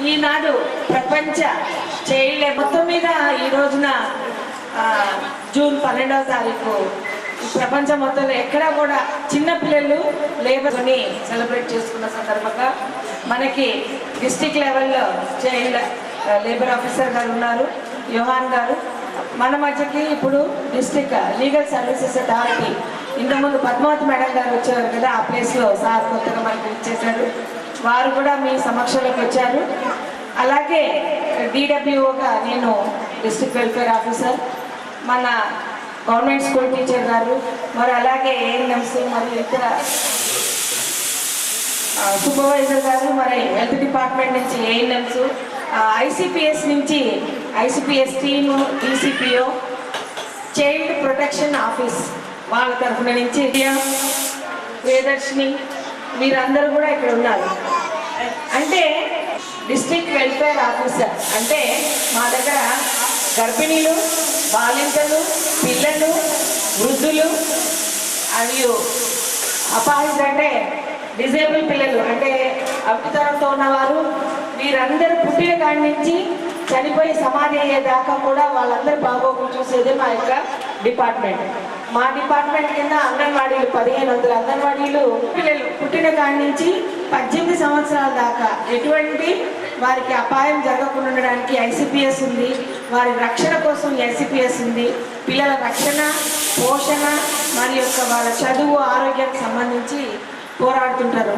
ఈనాడు ప్రపంచ చైల్డ్ మొత్తం మీద ఈ రోజున జూన్ 12వ తారీఖు ప్రపంచం మొత్తంలో ఎక్కడా కూడా చిన్నపిల్లలు లేబర్ని సెలబ్రేట్ చేసుకున్న సందర్భంగా మనకి డిస్ట్రిక్ట్ లెవెల్లో చైల్డ్ లేబర్ ఆఫీసర్ గారు ఉన్నారు, యోహాన్ గారు. మన మధ్యకి ఇప్పుడు డిస్ట్రిక్ట్ లీగల్ సర్వీసెస్ అథారిటీ ఇంతకుముందు పద్మావతి మేడం గారు వచ్చారు కదా, ఆ ప్లేస్లో సార్ కొత్తగా మనకి ఇచ్చేశారు. వారు కూడా మీ సమక్షంలోకి వచ్చారు. అలాగే డిడబ్ల్యూఓగా నేను డిస్ట్రిక్ట్ వెల్ఫేర్ ఆఫీసర్, మన గవర్నమెంట్ స్కూల్ టీచర్ గారు, మరి అలాగే ఏఎన్ఎంస్, మరి ఇతర సూపర్వైజర్ గారు, మరి హెల్త్ డిపార్ట్మెంట్ నుంచి ఏఎన్ఎంస్, ఐసిపిఎస్ నుంచి ICPS team, DCPO, child protection office వాళ్ళ తరఫున నుంచి ప్రియదర్శిని, మీరందరూ కూడా ఇక్కడ ఉన్నారు. అంటే డిస్ట్రిక్ట్ వెల్ఫేర్ ఆఫీసర్ అంటే మా దగ్గర గర్భిణీలు, బాలింతలు, పిల్లలు, వృద్ధులు, అవి అపాహిత అంటే డిజేబుల్ పిల్లలు అంటే అభితరంతో ఉన్నవారు, వీరందరూ పుట్టిన కాడి నుంచి చనిపోయి సమాధి అయ్యేదాకా కూడా వాళ్ళందరూ బాగోగులు చూసేదే మా యొక్క డిపార్ట్మెంట్. మా డిపార్ట్మెంట్ కింద అంగన్వాడీలు 1500 అంగన్వాడీలు పిల్లలు పుట్టిన కాడి నుంచి 18 సంవత్సరాల దాకా ఎటువంటి వారికి అపాయం జరగకుండా ఉండడానికి ఐసిపిఎస్ ఉంది, వారి రక్షణ కోసం ఐసిపిఎస్ ఉంది. పిల్లల రక్షణ, పోషణ మరియు వాళ్ళ చదువు, ఆరోగ్యానికి సంబంధించి పోరాడుతుంటారు.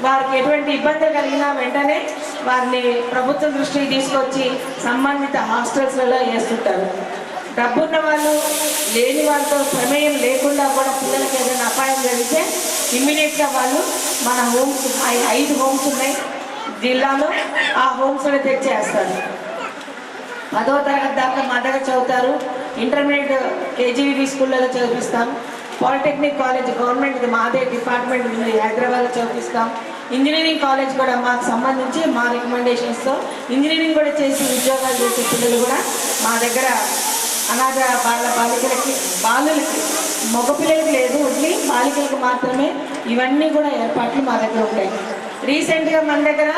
వారికి ఎటువంటి ఇబ్బందులు కలిగినా వెంటనే వారిని ప్రభుత్వం దృష్టికి తీసుకొచ్చి సంబంధిత హాస్టల్స్లలో వేస్తుంటారు. డబ్బున్న వాళ్ళు, లేని వాళ్ళతో ప్రమేయం లేకుండా కూడా పిల్లలకి ఏదైనా అపాయం జరిగితే ఇమ్మీడియట్గా వాళ్ళు మన హోమ్స్ 5 హోమ్స్ ఉన్నాయి జిల్లాలో, ఆ హోమ్స్లో తెచ్చేస్తారు. 10వ తరగతి దాకా మా దగ్గర చదువుతారు. ఇంటర్మీడియట్ కేజీవి స్కూళ్ళలో చదివిస్తాం. పాలిటెక్నిక్ కాలేజ్ గవర్నమెంట్ మాదే డిపార్ట్మెంట్ ఉంది, హైదరాబాద్లో చదివిస్తాం. ఇంజనీరింగ్ కాలేజ్ కూడా మాకు సంబంధించి మా రికమెండేషన్స్తో ఇంజనీరింగ్ కూడా చేసి ఉద్యోగాలు చేసే పిల్లలు కూడా మా దగ్గర అనాథ బాలికలకి, బాలులకి, మగపిల్లలకి లేదు, ఓన్లీ బాలికలకు మాత్రమే ఇవన్నీ కూడా ఏర్పాట్లు మా దగ్గర ఉంటాయి. రీసెంట్గా మన దగ్గర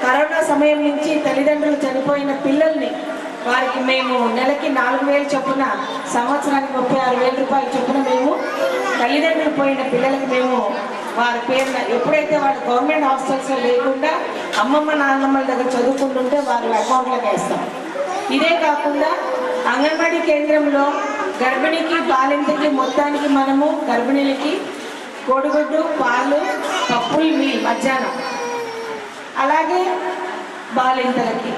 కరోనా సమయం నుంచి తల్లిదండ్రులు చనిపోయిన పిల్లల్ని వారికి మేము నెలకి 4000 చొప్పున, సంవత్సరానికి 36,000 రూపాయల చొప్పున మేము తల్లిదండ్రులు పోయిన పిల్లలకి మేము వారి పేరున ఎప్పుడైతే వాళ్ళు గవర్నమెంట్ హాస్టల్స్లో లేకుండా అమ్మమ్మ నాన్నమ్మల దగ్గర చదువుకుంటుంటే వారి అకౌంట్లోకి వేస్తాం. ఇదే కాకుండా అంగన్వాడీ కేంద్రంలో గర్భిణికి, బాలింతకి మొత్తానికి మనము గర్భిణీలకి కోడిగుడ్డు, పాలు, పప్పులు, మధ్యాహ్నం, అలాగే బాలింతలకి,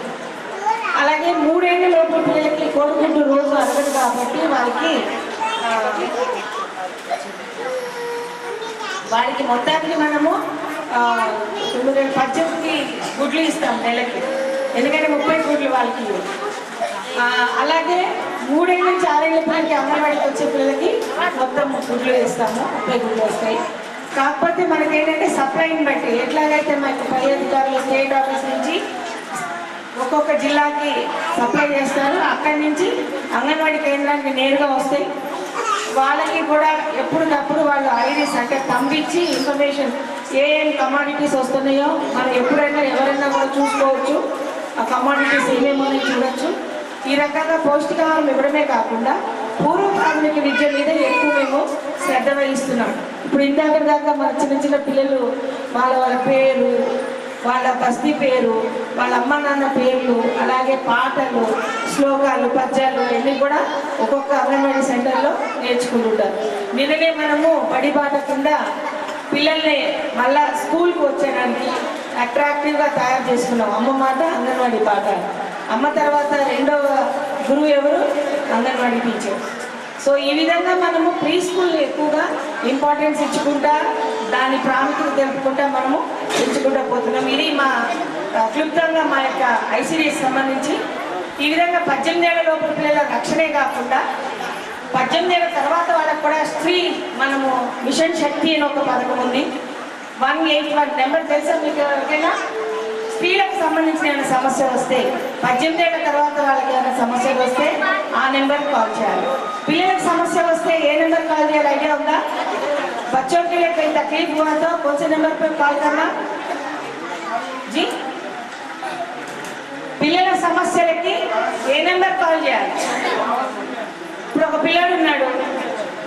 అలాగే 3 ఏళ్ల లోపు పిల్లలకి కోడిగుడ్డు రోజు అరగదు కాబట్టి వారికి మొత్తానికి మనము 18 గుడ్లు ఇస్తాం నెలకి, ఎందుకంటే 30 గుడ్లు వాళ్ళకి. అలాగే 3 ఏళ్ళ నుంచి 6 ఏళ్ళ పిల్లలకి అంగన్వాడీకి వచ్చే పిల్లలకి మొత్తం గుడ్లు వేస్తాము, 30 గుడ్లు వస్తాయి. కాకపోతే మనకేంటంటే సప్లైని బట్టి ఎట్లాగైతే మనకి పై అధికారులు స్టేట్ ఆఫీస్ నుంచి ఒక్కొక్క జిల్లాకి సప్లై చేస్తారు, అక్కడి నుంచి అంగన్వాడీ కేంద్రానికి నేరుగా వస్తాయి. వాళ్ళకి కూడా ఎప్పటికప్పుడు వాళ్ళు ఐడీస్ అంటే పంపించి ఇన్ఫర్మేషన్ ఏం కమాడిటీస్ వస్తున్నాయో మనం ఎప్పుడైనా ఎవరైనా కూడా చూసుకోవచ్చు, ఆ కమాడిటీస్ ఏమేమో చూడొచ్చు. ఈ రకంగా పౌష్టికాహారం ఇవ్వడమే కాకుండా పూర్వ ప్రాథమిక విద్య మీద ఎక్కువ మేము శ్రద్ధ వహిస్తున్నాం. ఇప్పుడు ఇందాక దాకా మన చిన్న పిల్లలు వాళ్ళ పేరు, వాళ్ళ బస్తీ పేరు, వాళ్ళ అమ్మ నాన్న పేర్లు, అలాగే పాటలు, శ్లోకాలు, పద్యాలు అన్నీ కూడా ఒక్కొక్క అంగన్వాడీ సెంటర్లో నేర్చుకుంటుంటారు. నిన్ననే మనము బడిబాట కింద పిల్లల్ని మళ్ళా స్కూల్కి వచ్చేయడానికి అట్రాక్టివ్గా తయారు చేసుకున్నాం. అమ్మ మాట, అంగన్వాడీ పాట. అమ్మ తర్వాత 2వ గురువు ఎవరు? అంగన్వాడీ టీచర్. సో ఈ విధంగా మనము ప్రీ స్కూల్ ఎక్కువగా ఇంపార్టెన్స్ ఇచ్చుకుంటా, దాని ప్రాముఖ్యత తెలుపుకుంటా మనము పెంచుకుంటూ పోతున్నాం. ఇది మా క్లుప్తంగా మా యొక్క ఐసిడిఎస్ సంబంధించి. ఈ విధంగా 18 ఏళ్ల లోపల పిల్లల రక్షణే కాకుండా 18 ఏళ్ల తర్వాత వాళ్ళకు కూడా స్త్రీ మనము మిషన్ శక్తి అని ఒక పథకం ఉంది. 181 నెంబర్ తెలుసా మీకు ఎవరికైనా? స్త్రీలకు సంబంధించిన ఏమైనా సమస్య వస్తే 18 ఏళ్ల తర్వాత వాళ్ళకి ఏమైనా సమస్యలు వస్తే ఆ నెంబర్కి కాల్ చేయాలి. పిల్లలకు సమస్య వస్తే ఏ నెంబర్ కాల్ చేయాలి ఐడియా ఉందా? बच्चों के लिए कोई तकलीफ हुआ तो कौन से नंबर पर कॉल करना जी? పిల్లల సమస్యలకి ఏ నెంబర్ కాల్ చేయాలి? ఇప్పుడు ఒక పిల్లడు ఉన్నాడు,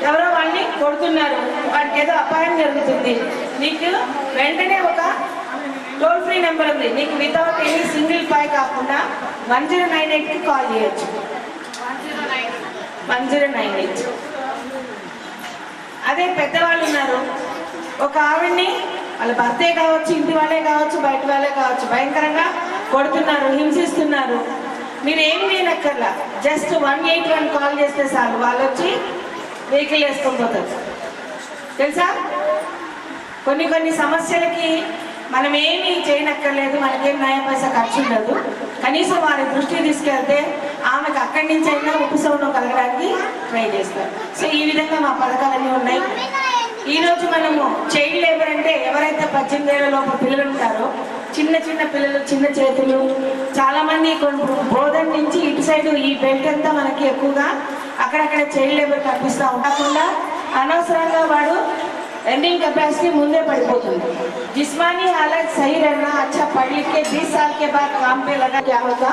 ఎవరో వాడిని కొడుతున్నారు, వాడికి ఏదో అపాయం జరుగుతుంది, నీకు వెంటనే ఒక టోల్ ఫ్రీ నెంబర్ ఉంది, నీకు వితౌట్ ఎనీ సింగిల్ పాయ్ కాకుండా 1098కి కాల్ చేయొచ్చు. 1098. అదే పెద్దవాళ్ళు ఉన్నారు, ఒక ఆవిడ్ని వాళ్ళ భర్తే కావచ్చు, ఇంటి వాళ్ళే కావచ్చు, బయట వాళ్ళే కావచ్చు, భయంకరంగా కొడుతున్నారు, హింసిస్తున్నారు, మీరు ఏం చేయనక్కర్లా, జస్ట్ 181 కాల్ చేస్తే చాలు, వాళ్ళు వచ్చి వెహికల్ వేసుకొని పోతారు. తెలుసా? కొన్ని సమస్యలకి మనం ఏమీ చేయనక్కర్లేదు, మనకేం న్యాయ పైసా ఖర్చు ఉండదు. కనీసం వారి దృష్టికి తీసుకెళ్తే ఆమెకు అక్కడి నుంచి అయినా ఉపశమనం కలగడానికి ట్రై చేస్తారు. సో ఈ విధంగా మా పథకాలన్నీ ఉన్నాయి. ఈరోజు మనము చైల్డ్ లేబర్ అంటే ఎవరైతే 18 ఏళ్ల లోపు పిల్లలు ఉంటారో, చిన్న పిల్లలు, చిన్న చేతులు, చాలామంది బోధన్ నుంచి ఇటు సైడ్ ఈ బెల్ట్ అంతా మనకి ఎక్కువగా అక్కడక్కడ చైల్డ్ లేబర్ కనిపిస్తూ ఉండకుండా అనవసరంగా వాడు एर्निंग कैपेसिटी मुंदे पड़िपोतुंदी. जिस्मानी हालत सही रहना, अच्छा पढ़ लिख के 20 साल के बाद काम पे लगा, क्या होगा?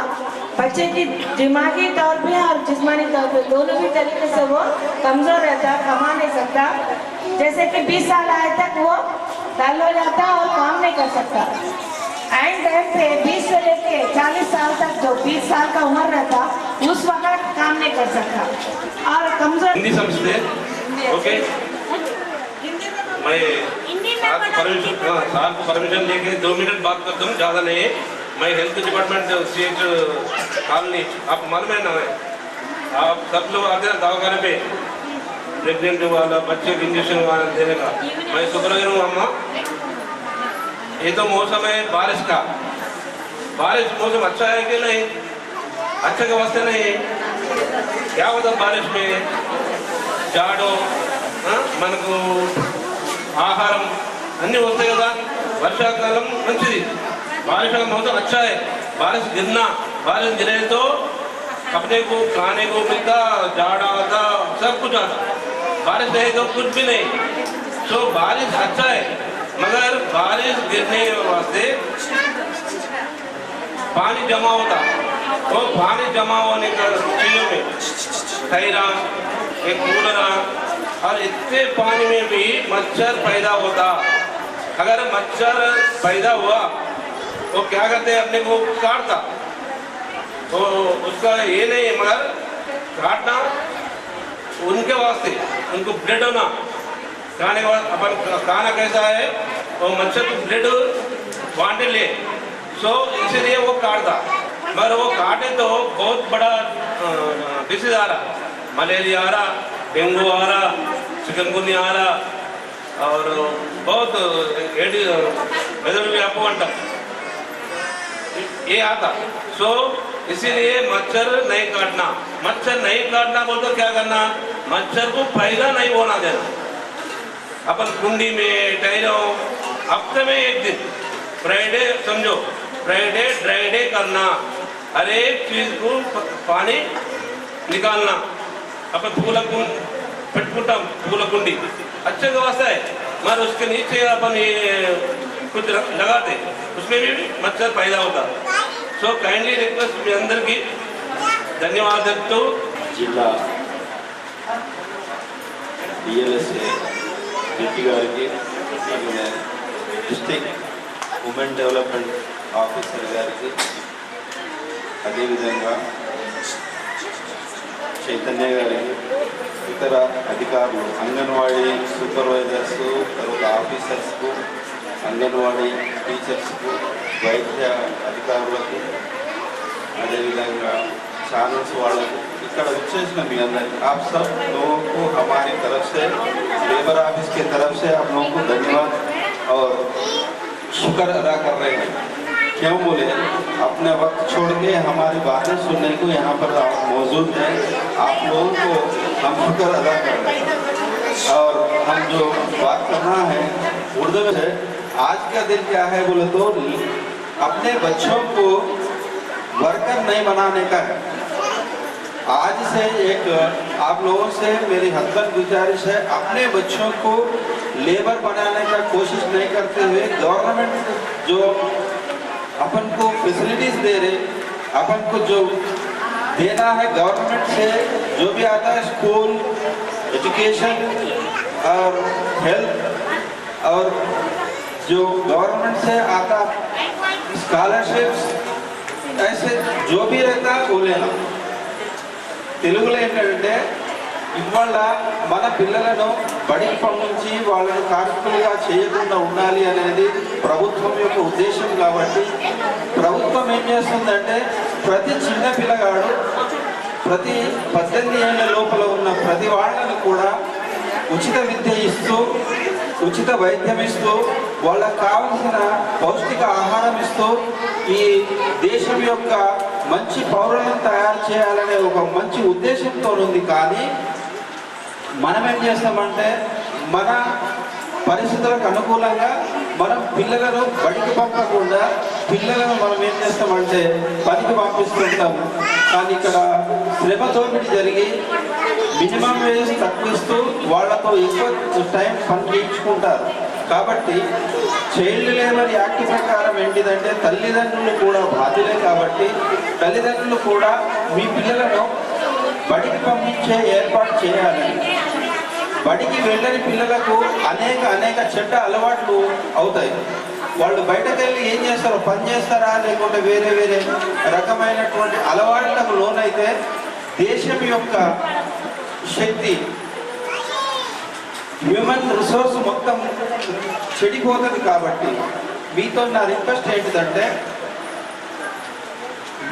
बच्चे की दिमागी तौर पे और जिस्मानी तौर पे दोनों भी तरीके से वो कमजोर रहता, कमा नहीं सकता. जैसे कि 20 साल आए तक वो डल हो जाता और काम नहीं कर सकता. एंड पे 20 से लेके 40 साल तक जो 20 साल का उम्र रहता, उस वक्त काम नहीं कर सकता और कमजोर. हिंदी समझते? ओके. मैं साथ परमिशन लेके 2 मिनट बात करता हूँ, ज़्यादा नहीं है. मैं हेल्थ डिपार्टमेंट सीएच कॉलोनी, आप मालूम है ना, आप सब लोग आते हैं दवाखाने पे प्रेगनेंट वाला बच्चे के इंजेक्शन वाला देने का. मैं सुपरवाइजर हूँ अम्मा. ये तो मौसम है बारिश का. बारिश मौसम अच्छा है कि नहीं? अच्छा के वास्ते नहीं है. क्या होता बारिश में? जाड़ो మనకు ఆహారం అన్నీ వస్తాయి కదా. వర్షాకాలం మంచిది, बारिश का मौसम अच्छा है. बारिश गिरे तो अपने को खाने को मिलता, जाड़ा आता, सब कुछ आता. बारिश नहीं तो कुछ भी नहीं. तो बारिश अच्छा है, मगर बारिश गिरने वास्ते पानी जमा होता. तो पानी जमा होने का चीज़ों में खैरा, एक कूलरा और इतने पानी में भी मच्छर पैदा होता. अगर मच्छर पैदा हुआ तो क्या करते हैं, अपने को काटता. तो उसका ये नहीं है, मगर काटना उनके वास्ते, उनको ब्लड होना, खाने के बाद अपन खाना कैसा है वो मच्छर को ब्लड वांटे ले, सो इसलिए वो काटता. मगर वो काटे तो बहुत बड़ा डिसीज आ रहा, मलेरिया आ रहा, डेंगू आ रहा, चिकनगुनिया आ रहा और बहुत भी आपको अंटा ये आता. सो इसीलिए मच्छर नहीं काटना. मच्छर नहीं काटना बोल तो क्या करना, मच्छर को पैदा नहीं होना देना. अपन कुंडी में टहलो, हफ्ते में एक दिन फ्राइडे समझो, फ्राइडे ड्राई डे करना, हर एक चीज को पानी निकालना. अपन पेटकुंटा फूल कुंडी अच्छे का वास्ता है, मगर उसके नीचे अपन ये कुछ लगाते, उसमें भी मच्छर पैदा होता. सो काइंडली रिक्वेस्ट మీ అందరికీ ధన్యవాదాలు చెప్తూ జిల్లా డిఎల్ఎస్ఏ రెడ్డి గారికి, డిస్ట్రిక్ట్ ఉమెన్ డెవలప్మెంట్ ఆఫీసర్ గారికి, అదేవిధంగా చైతన్య గారికి, ఇతర అధికారులు, అంగన్వాడీ సూపర్వైజర్స్, తర్వాత ఆఫీసర్స్కు, అంగన్వాడీ టీచర్స్కు, వైద్య అధికారులకు, అదేవిధంగా ఛానల్స్ వాళ్ళకు, ఇక్కడ వచ్చేసిన మీ అందరికీ आप सब लोगों को हमारी तरफ से, लेबर ऑफिस की तरफ से आप लोगों को धन्यवाद और शुक्र अदा कर रहे हैं. क्यों बोले, अपने वक्त छोड़ के हमारी बातें सुनने को यहाँ पर आप मौजूद हैं. आप लोगों को हम शुक्र अदा कर रहे हैं. और हम जो बात करना है उर्दू में है, आज का दिन क्या है बोले तो अपने बच्चों को वर्कर नहीं बनाने का है. आज से एक आप लोगों से मेरी हदबंद गुजारिश है, अपने बच्चों को लेबर बनाने का कोशिश नहीं करते हुए, गवर्नमेंट जो अपन को फैसिलिटीज दे रहे, अपन को जो देना है गवर्नमेंट से, जो भी आता है स्कूल, एजुकेशन और हेल्थ और जो गवर्नमेंट से आता स्कॉलरशिप्स, ऐसे जो भी रहता है वो लेना। తెలుగులో ఏంటంటే ఇవాళ మన పిల్లలను బడికి పంపించి వాళ్ళను కార్మికులుగా చేయకుండా ఉండాలి అనేది ప్రభుత్వం యొక్క ఉద్దేశం కాబట్టి ప్రభుత్వం ఏం చేస్తుందంటే ప్రతి చిన్న పిల్లగాడు ప్రతి 18 ఏళ్ల లోపల ఉన్న ప్రతి వాళ్ళను కూడా ఉచిత విద్య ఇస్తూ, ఉచిత వైద్యం ఇస్తూ, వాళ్ళకు కావలసిన పౌష్టిక ఆహారం ఇస్తూ ఈ దేశం యొక్క మంచి పౌరులను తయారు చేయాలనే ఒక మంచి ఉద్దేశంతో ఉంది. కానీ మనం ఏం చేస్తామంటే మన పరిస్థితులకు అనుకూలంగా మనం పిల్లలను బడికి పంపకుండా పిల్లలను మనం ఏం చేస్తామంటే పనికి పంపిస్తుంటాము. కానీ ఇక్కడ శ్రమ దోపిడీ జరిగి మినిమం వేజ్ తగ్గిస్తూ వాళ్ళతో ఎక్కువ టైం పని చేయించుకుంటారు. కాబట్టి చైల్డ్ లేబర్ యాక్ట్ ప్రకారం ఏంటిదంటే తల్లిదండ్రులు కూడా బాధ్యులే. కాబట్టి తల్లిదండ్రులు కూడా మీ పిల్లలను బడికి పంపించే ఏర్పాటు చేయాలని. బడికి వెళ్ళని పిల్లలకు అనేక చెడ్డ అలవాట్లు అవుతాయి. వాళ్ళు బయటకు వెళ్ళి ఏం చేస్తారో పని చేస్తారా, లేకుంటే వేరే వేరే రకమైనటువంటి అలవాట్లకు లోనైతే దేశం యొక్క శక్తి, హ్యూమన్ రిసోర్స్ మొత్తం చెడిపోతుంది. కాబట్టి మీతో నా రిక్వెస్ట్ ఏంటిదంటే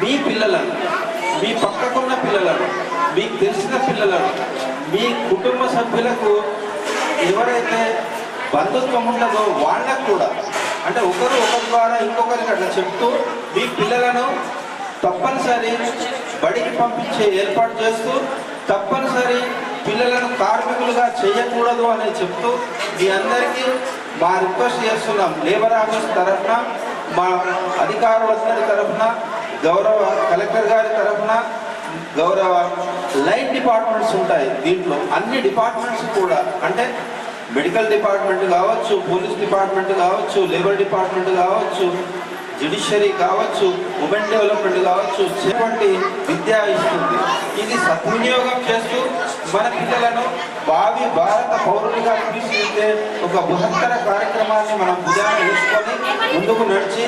మీ పిల్లలను, మీ పక్కకున్న పిల్లలను, మీకు తెలిసిన పిల్లలను, మీ కుటుంబ సభ్యులకు ఎవరైతే బంధుత్వం ఉండదో వాళ్ళకు కూడా, అంటే ఒకరి ద్వారా ఇంకొకరికి అట్లా చెప్తూ మీ పిల్లలను తప్పనిసరి బడికి పంపించే ఏర్పాటు చేస్తూ, తప్పనిసరి పిల్లలను కార్మికులుగా చేయకూడదు అని చెప్తూ మీ అందరికీ మా రిక్వెస్ట్ చేస్తున్నాం. లేబర్ ఆఫీస్ తరఫున, మా అధికారులందరి తరఫున, గౌరవ కలెక్టర్ గారి తరఫున, గౌరవ లైన్ డిపార్ట్మెంట్స్ ఉంటాయి. దీంట్లో అన్ని డిపార్ట్మెంట్స్ కూడా, అంటే మెడికల్ డిపార్ట్మెంట్ కావచ్చు, పోలీస్ డిపార్ట్మెంట్ కావచ్చు, లేబర్ డిపార్ట్మెంట్ కావచ్చు, జ్యుడిషియరీ కావచ్చు, ఉమెన్ డెవలప్మెంట్ కావచ్చు, చేపట్టి విద్య ఇస్తుంది. ఇది సద్వినియోగం చేస్తూ మన పిల్లలను భావి భారత పౌరులుగా తీర్చిదిద్దే ఒక బృహత్తర కార్యక్రమాన్ని మనం భుజాన్ని వేసుకొని ముందుకు నడిచి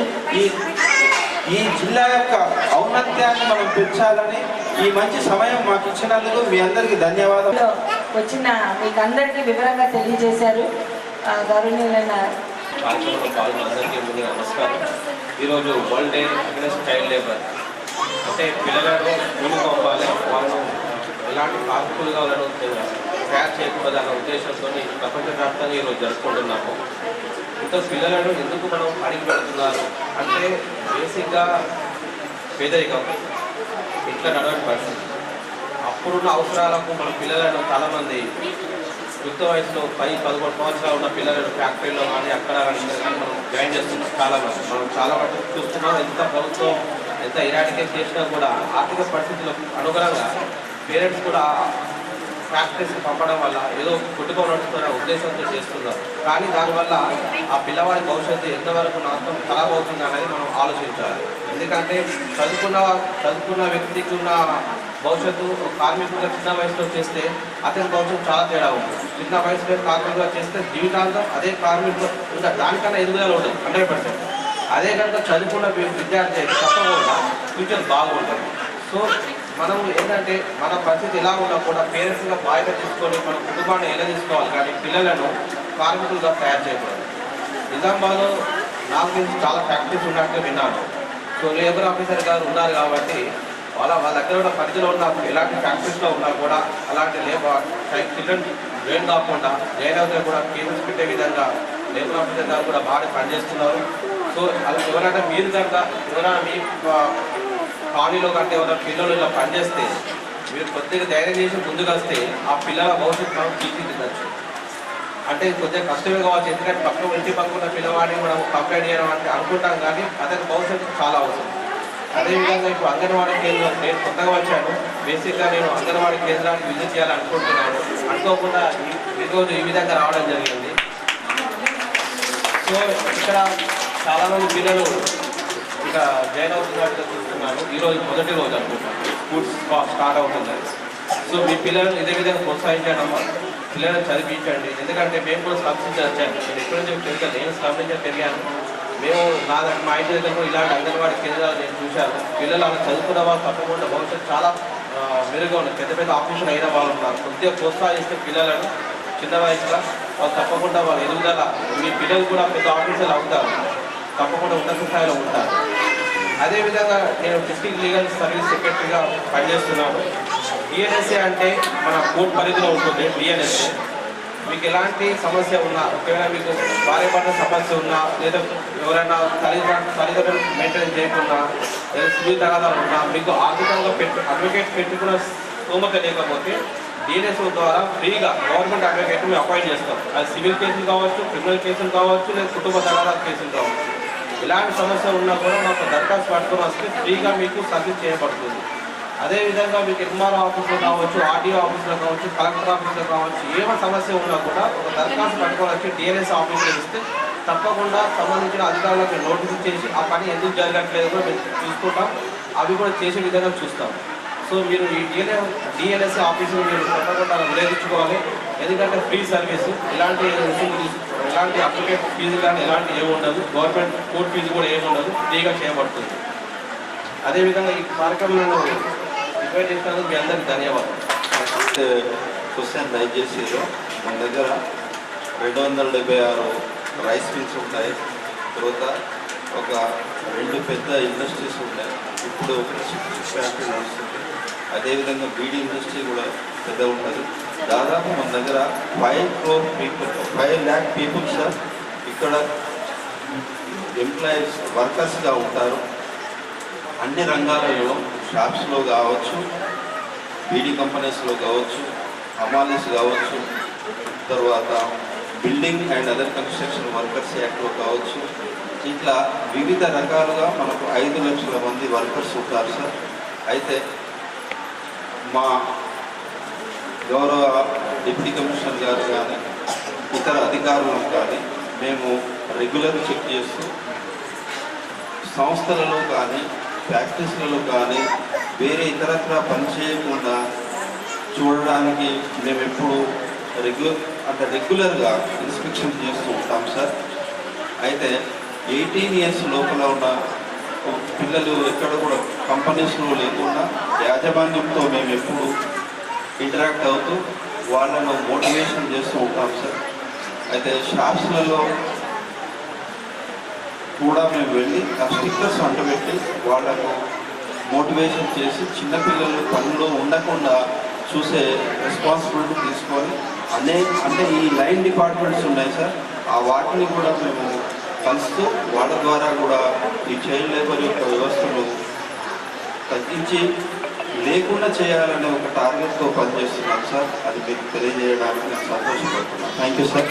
ఈ జిల్లా యొక్క ఔన్నత్యాన్ని మనం పెంచాలని ఈ మంచి సమయం మాకు ఇచ్చినందుకు మీ అందరికీ ధన్యవాదాలు. వచ్చిన మీకు అందరికీ వివరంగా తెలియజేశారు గౌరవనీయులైన కార్యక్రమంలో పాల్గొన్న అందరికీ ముందుగా నమస్కారం. ఈరోజు world day against child labour, అంటే పిల్లలను ముందుకు పంపాలి, వాళ్ళను ఎలాంటి కార్మికులుగా వాళ్ళను తయారు చేయకూడదు అన్న ఉద్దేశంతో ప్రపంచవ్యాప్తంగా ఈరోజు జరుపుకుంటున్నాము. ఇంత పిల్లలను ఎందుకు మనం అడిగి పెడుతున్నారు అంటే బేసిక్గా పేదరికం, ఇంట్లో నడవని పరిస్థితి. అప్పుడున్న అవసరాలకు మన పిల్లలను చాలామంది యుక్త వయసులో 10-11 సంవత్సరాలు ఉన్న పిల్లలను ఫ్యాక్టరీలో కానీ అక్కడ కానీ మనం జాయిన్ చేస్తున్నాం. చాలామంది మనం చాలా మటుకు చూస్తున్నాం. ఎంత ప్రభుత్వం ఎంత ఇరాడికేట్ చేసినా కూడా ఆర్థిక పరిస్థితులకు అనుగుణంగా పేరెంట్స్ కూడా ఫ్యాక్టరీస్కి పంపడం వల్ల ఏదో కొట్టుకోనడుస్తున్న ఉద్దేశంతో చేస్తున్నారు. కానీ దానివల్ల ఆ పిల్లవాడి భవిష్యత్తు ఎంతవరకు నాశనం ఖరాబ్ అవుతుంది అనేది మనం ఆలోచించాలి. ఎందుకంటే చదువుకున్న వ్యక్తికి ఉన్న భవిష్యత్తు కార్మికులుగా చిన్న వయసులో చేస్తే అతని భవిష్యత్తు చాలా తేడా ఉంటుంది. చిన్న వయసులో కార్మికులుగా చేస్తే జీవితాంతం అదే కార్మికులు ఇంకా దానికన్నా ఎదుగుదల ఉంటుంది 100%. అదే కనుక చదువుకున్న విద్యార్థి అయితే తప్పకుండా ఫ్యూచర్ బాగుంటుంది. సో మనం ఏంటంటే మన పరిస్థితి ఎలా ఉన్నా కూడా పేరెంట్స్గా బాధ్యత తీసుకొని మన కుటుంబాన్ని ఎలా తీసుకోవాలి, కానీ పిల్లలను కార్మికులుగా తయారు చేయకూడదు. నిజామాబాద్లో నాకు తెలిసి చాలా ఫ్యాక్టరీస్ ఉన్నట్టు విన్నాను. సో లేబర్ ఆఫీసర్ గారు ఉన్నారు కాబట్టి వాళ్ళ దగ్గర ఉన్న పరిధిలో ఉన్న ఎలాంటి ఫ్యాక్టరీస్లో ఉన్నా కూడా అలాంటి చిల్డ్రన్ జైన్ కాకుండా జైన్ అవుతే కూడా కేసెస్ పెట్టే విధంగా లేబర్ ఆఫీసర్ గారు కూడా బాగా పనిచేస్తున్నారు. సో అలా ఎవరైనా మీరు కనుక ఎవరైనా మీ కాలనీలో కంటే ఎవరైనా పిల్లలు ఇలా పనిచేస్తే మీరు కొద్దిగా ధైర్యం చేసి ముందుకు వస్తే ఆ పిల్లల భవిష్యత్తు మనం తీర్చిదిద్దచ్చు. అంటే కొద్దిగా కష్టమే కావచ్చు, ఎందుకంటే పక్కన ఇంటి పక్కన పిల్లవాడిని మనం కంప్లైంట్ చేయడం అంటే అనుకుంటాం, కానీ అతని భవిష్యత్తు చాలా అవసరం. అదేవిధంగా ఇప్పుడు అంగన్వాడీ కేంద్రం నేను కొత్తగా వచ్చాను. బేసిక్గా నేను అంగన్వాడీ కేంద్రానికి విజిట్ చేయాలనుకుంటున్నాను. అనుకోకుండా ఈరోజు ఈ విధంగా రావడం జరిగింది. సో ఇక్కడ చాలామంది పిల్లలు ఇక జాయిన్ అవుతున్నట్టుగా చూస్తున్నాను. ఈరోజు మొదటి రోజు అనుకుంటాం స్కూల్ స్టార్ట్ అవుతుంది. సో మీ పిల్లలను ఇదే విధంగా ప్రోత్సహించడమ్మా, పిల్లలను చదివించండి. ఎందుకంటే మేము కూడా స్లమ్స్ నుంచి వచ్చాను, నేను ఎక్కడి నుంచి పెరిగాను, నేను స్లమ్ నుంచి పెరిగాను. మేము మా ఇంటి దగ్గర కూడా ఇలాంటి అంగన్వాడీ కేంద్రాలు నేను చూశాను. పిల్లలు అలా చదువుకున్న వాళ్ళు తప్పకుండా భవిష్యత్తు చాలా మెరుగ్గా ఉన్నారు. పెద్ద పెద్ద ఆఫీసులు అయిన వాళ్ళు ఉన్నారు. కొద్దిగా ప్రోత్సహిస్తే పిల్లలను చిన్న వయసులో వాళ్ళు తప్పకుండా వాళ్ళ ఎదుగుదల, మీ పిల్లలు కూడా పెద్ద ఆఫీసర్లు అవుతారు, తప్పకుండా ఉన్నత స్థాయిలో ఉంటారు. అదేవిధంగా నేను డిస్ట్రిక్ట్ లీగల్ సర్వీస్ సెక్రటరీగా పనిచేస్తున్నాను. డిఎన్ఎస్ఏ అంటే మన కోర్టు పరిధిలో ఉంటుంది. డిఎన్ఎస్ఏ మీకు ఎలాంటి సమస్య ఉన్నా, ఒకవేళ మీకు భార్య భర్త సమస్య ఉన్నా, లేదా ఎవరైనా తల్లిదండ్రులు మెయింటైన్ చేయకుండా, లేదా సివిల్ తగాదాలు ఉన్నా, మీకు ఆర్థికంగా అడ్వకేట్ పెట్టుకున్న స్తోమత లేకపోతే డిఎన్ఎస్ఓ ద్వారా ఫ్రీగా గవర్నమెంట్ అడ్వకేట్ మేము అపాయింట్ చేస్తాం. అది సివిల్ కేసులు కావచ్చు, క్రిమినల్ కేసులు కావచ్చు, లేదా కుటుంబ తగాదాల కేసులు కావచ్చు. ఇలాంటి సమస్య ఉన్నా కూడా మాకు దరఖాస్తు పట్టుకొని వస్తే ఫ్రీగా మీకు సర్వీస్ చేయబడుతుంది. అదేవిధంగా మీకు ఎంఆర్ఓ ఆఫీస్లో కావచ్చు, ఆర్డీఓ ఆఫీస్లో కావచ్చు, కలెక్టర్ ఆఫీస్లో కావచ్చు, ఏమైనా సమస్య ఉన్నా కూడా ఒక దరఖాస్తు పట్టుకొని వచ్చి డిఎన్ఎస్ ఆఫీస్లో ఇస్తే తప్పకుండా సంబంధించిన అధికారులకు నోటీస్ చేసి ఆ పని ఎందుకు జరగట్లేదు కూడా మేము చూసుకుంటాం. అవి కూడా చేసే విధంగా చూస్తాం. సో మీరు ఈ డిఎన్ఎస్ ఆఫీసుని మీరు తప్పకుండా వినియోగించుకోవాలి. ఎందుకంటే ఫ్రీ సర్వీసు, ఎలాంటి ఎలాంటి అప్లికేట్ ఫీజు కానీ ఎలాంటి ఏమి ఉండదు, గవర్నమెంట్ కోర్టు ఫీజు కూడా ఏమి ఉండదు, ఫ్రీగా చేయబడుతుంది. అదేవిధంగా ఈ కార్యక్రమంలో ఇన్వైట్ చేసినందుకు మీ అందరికీ ధన్యవాదాలు. క్వశ్చన్ రైజ్ చేసేదో మన దగ్గర 276 రైస్ మిల్స్ ఉంటాయి. తర్వాత ఒక 2 పెద్ద ఇండస్ట్రీస్ ఉంటాయి. ఇప్పుడు ఒక చిప్స్ ఫ్యాక్టరీ నడుస్తుంది. అదేవిధంగా బీడీ ఇండస్ట్రీ కూడా పెద్ద ఉంటుంది. దాదాపు మన దగ్గర 5 crore people, 5 lakh people sir ఇక్కడ ఎంప్లాయీస్ వర్కర్స్గా ఉంటారు. అన్ని రంగాలలో షాప్స్లో కావచ్చు, బీడీ కంపెనీస్లో కావచ్చు, హమాలీస్ కావచ్చు, తర్వాత building and other construction workers యాక్ట్లో కావచ్చు, ఇట్లా వివిధ రకాలుగా మనకు 5 లక్షల మంది వర్కర్స్ ఉంటారు సార్. అయితే మా గౌరవ డిప్యూటీ కమిషనర్ గారు కానీ ఇతర అధికారులను కానీ మేము రెగ్యులర్ చెక్ చేస్తూ సంస్థలలో కానీ ఫ్యాక్టరీస్లలో కానీ వేరే ఇతరత్ర పనిచేయకుండా చూడడానికి మేము ఎప్పుడు రెగ్యులర్గా ఇన్స్పెక్షన్ చేస్తూ ఉంటాం సార్. అయితే 18 years లోపల ఉన్న పిల్లలు ఎక్కడ కూడా కంపెనీస్లో లేకుండా యాజమాన్యంతో మేము ఎప్పుడు ఇంటరాక్ట్ అవుతూ వాళ్ళను మోటివేషన్ చేస్తూ ఉంటాం సార్. అయితే షాప్స్లలో కూడా మేము వెళ్ళి ఆ స్టిక్కర్స్ అంటబెట్టి వాళ్ళకు మోటివేషన్ చేసి చిన్నపిల్లలు పనులు ఉండకుండా చూసే రెస్పాన్సిబిలిటీ తీసుకొని అంటే ఈ లైన్ డిపార్ట్మెంట్స్ ఉన్నాయి సార్, ఆ వాటిని కూడా మేము కలుస్తూ వాళ్ళ ద్వారా కూడా ఈ చైల్డ్ లేబర్ యొక్క వ్యవస్థను తగ్గించి లేకుండా చేయాలనే ఒక టార్గెట్తో పనిచేస్తున్నాం సార్. అది మీకు తెలియజేయడానికి నేను సంతోషపడుతున్నాను. Thank you sir.